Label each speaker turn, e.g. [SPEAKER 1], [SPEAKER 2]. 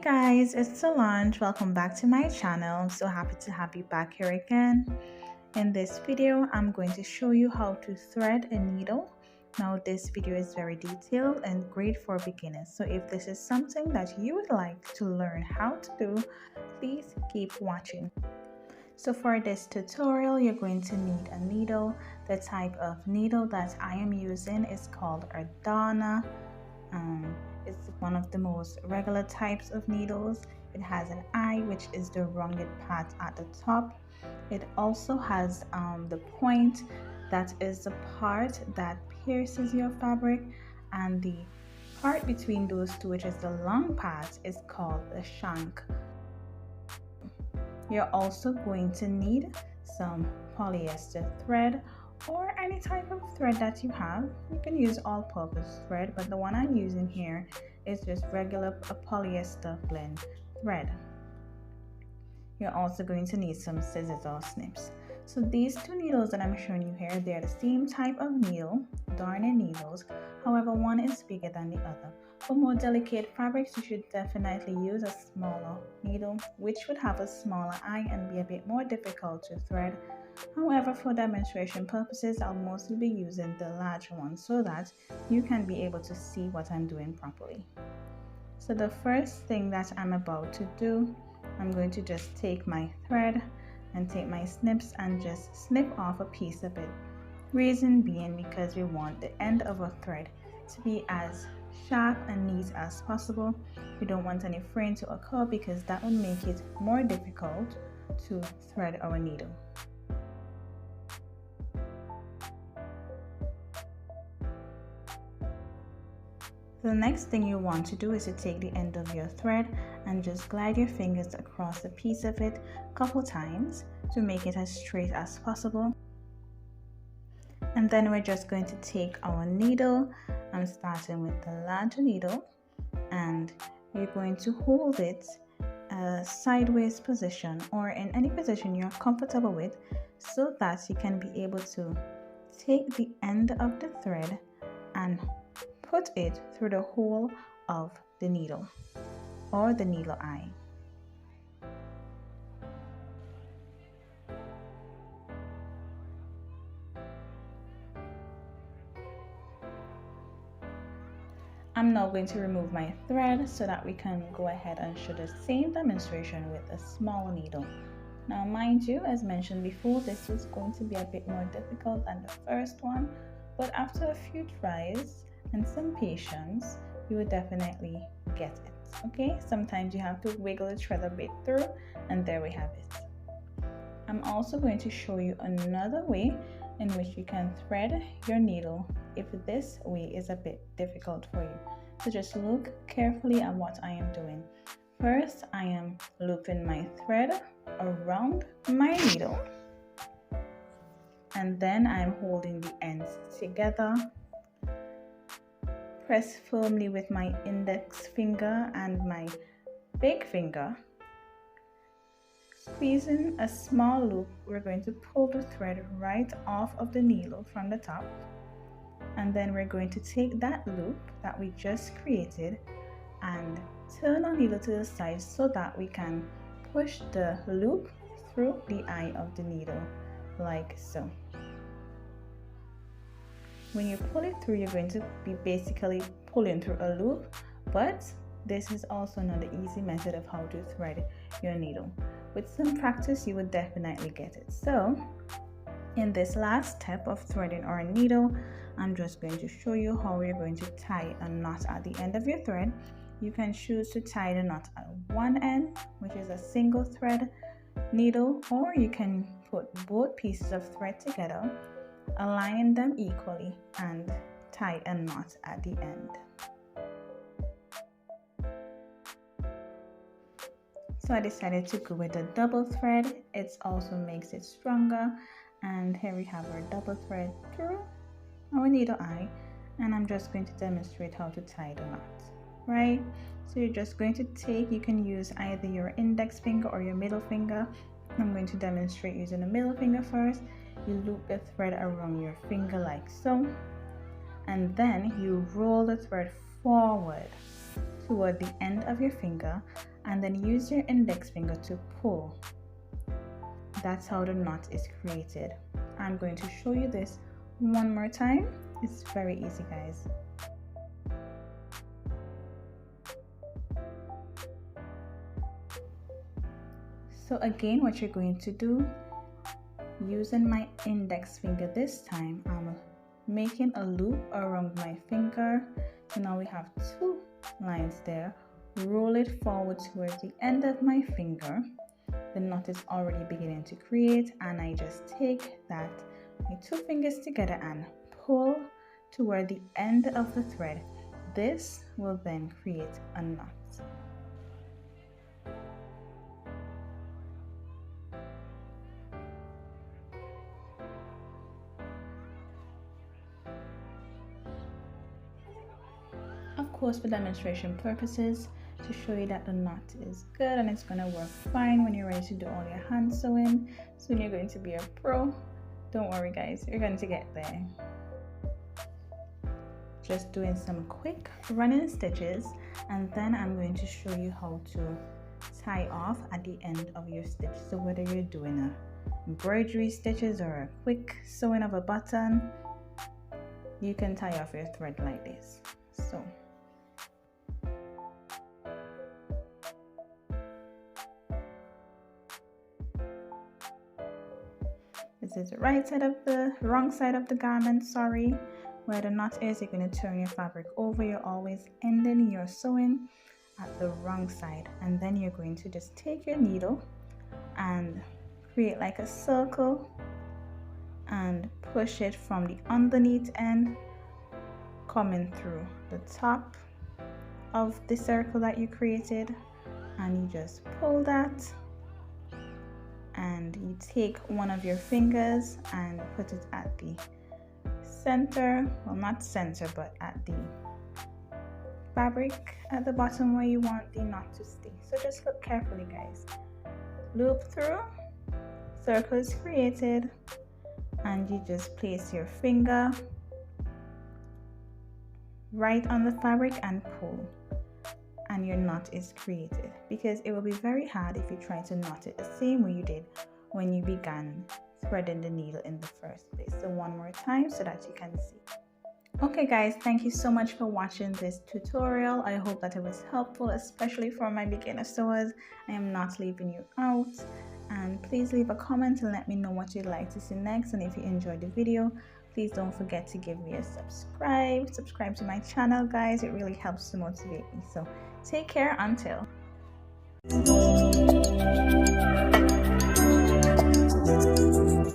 [SPEAKER 1] Guys, it's Solange. Welcome back to my channel. I'm so happy to have you back here again. In this video, I'm going to show you how to thread a needle. Now this video is very detailed and great for beginners. So if this is something that you would like to learn how to do, please keep watching. So for this tutorial, you're going to need a needle. The type of needle that I am using is called Ardana. It's one of the most regular types of needles. It has an eye, which is the rounded part at the top. It also has the point, that is the part that pierces your fabric, and the part between those two, which is the long part, is called the shank. You're also going to need some polyester thread or any type of thread that you have. You can use all-purpose thread, but the one I'm using here is just regular polyester blend thread. You're also going to need some scissors or snips. So these two needles that I'm showing you here, they're the same type of needle, darning needles. However, one is bigger than the other. For more delicate fabrics, you should definitely use a smaller needle, which would have a smaller eye and be a bit more difficult to thread. However, for demonstration purposes, I'll mostly be using the larger one so that you can be able to see what I'm doing properly. So the first thing that I'm about to do, I'm going to just take my thread and take my snips and just snip off a piece of it. Reason being because we want the end of a thread to be as sharp and neat as possible. We don't want any fraying to occur because that would make it more difficult to thread our needle. The next thing you want to do is to take the end of your thread and just glide your fingers across a piece of it a couple times to make it as straight as possible. And then we're just going to take our needle. I'm starting with the larger needle, and you're going to hold it a sideways position or in any position you're comfortable with, so that you can be able to take the end of the thread and put it through the hole of the needle or the needle eye. I'm now going to remove my thread so that we can go ahead and show the same demonstration with a smaller needle. Now mind you, as mentioned before, this is going to be a bit more difficult than the first one, but after a few tries and some patience, you will definitely get it. Okay, sometimes you have to wiggle the thread a bit through, and there we have it. I'm also going to show you another way in which you can thread your needle if this way is a bit difficult for you. So just look carefully at what I am doing. First, I am looping my thread around my needle, and then I'm holding the ends together. Press firmly with my index finger and my big finger. Squeezing a small loop, we're going to pull the thread right off of the needle from the top, and then we're going to take that loop that we just created and turn our needle to the side so that we can push the loop through the eye of the needle, like so. When you pull it through, you're going to be basically pulling through a loop, but this is also another easy method of how to thread your needle. With some practice, you would definitely get it. So in this last step of threading our needle, I'm just going to show you how we're going to tie a knot at the end of your thread. You can choose to tie the knot at one end, which is a single thread needle, or you can put both pieces of thread together, align them equally, and tie a knot at the end. So I decided to go with a double thread. It also makes it stronger, and here we have our double thread through our needle eye, and I'm just going to demonstrate how to tie the knot. Right, so you're just going to take, you can use either your index finger or your middle finger. I'm going to demonstrate using the middle finger first. You loop the thread around your finger like so, and then you roll the thread forward toward the end of your finger and then use your index finger to pull. That's how the knot is created. I'm going to show you this one more time. It's very easy, guys. So again, what you're going to do, using my index finger this time, I'm making a loop around my finger. So now we have 2 lines there. Roll it forward towards the end of my finger. The knot is already beginning to create, and I just take my 2 fingers together and pull toward the end of the thread. This will then create a knot. Of course, for demonstration purposes, to show you that the knot is good and it's going to work fine when you're ready to do all your hand sewing. Soon you're going to be a pro. Don't worry, guys, you're going to get there. Just doing some quick running stitches, and then I'm going to show you how to tie off at the end of your stitch. So whether you're doing a embroidery stitches or a quick sewing of a button, you can tie off your thread like this. So this is the wrong side of the garment, sorry. Where the knot is, you're going to turn your fabric over. You're always ending your sewing at the wrong side, and then you're going to just take your needle and create like a circle and push it from the underneath end, coming through the top of the circle that you created, and you just pull that, and you take one of your fingers and put it at the center, well, not center, but at the fabric at the bottom where you want the knot to stay. So just look carefully, guys. Loop through, circle is created, and you just place your finger right on the fabric and pull, and your knot is created. Because it will be very hard if you try to knot it the same way you did when you began threading the needle in the first place. So one more time so that you can see. Okay guys, thank you so much for watching this tutorial. I hope that it was helpful, especially for my beginner sewers. I am not leaving you out, and please leave a comment and let me know what you'd like to see next. And if you enjoyed the video, please don't forget to give me a subscribe to my channel, guys. It really helps to motivate me. So take care until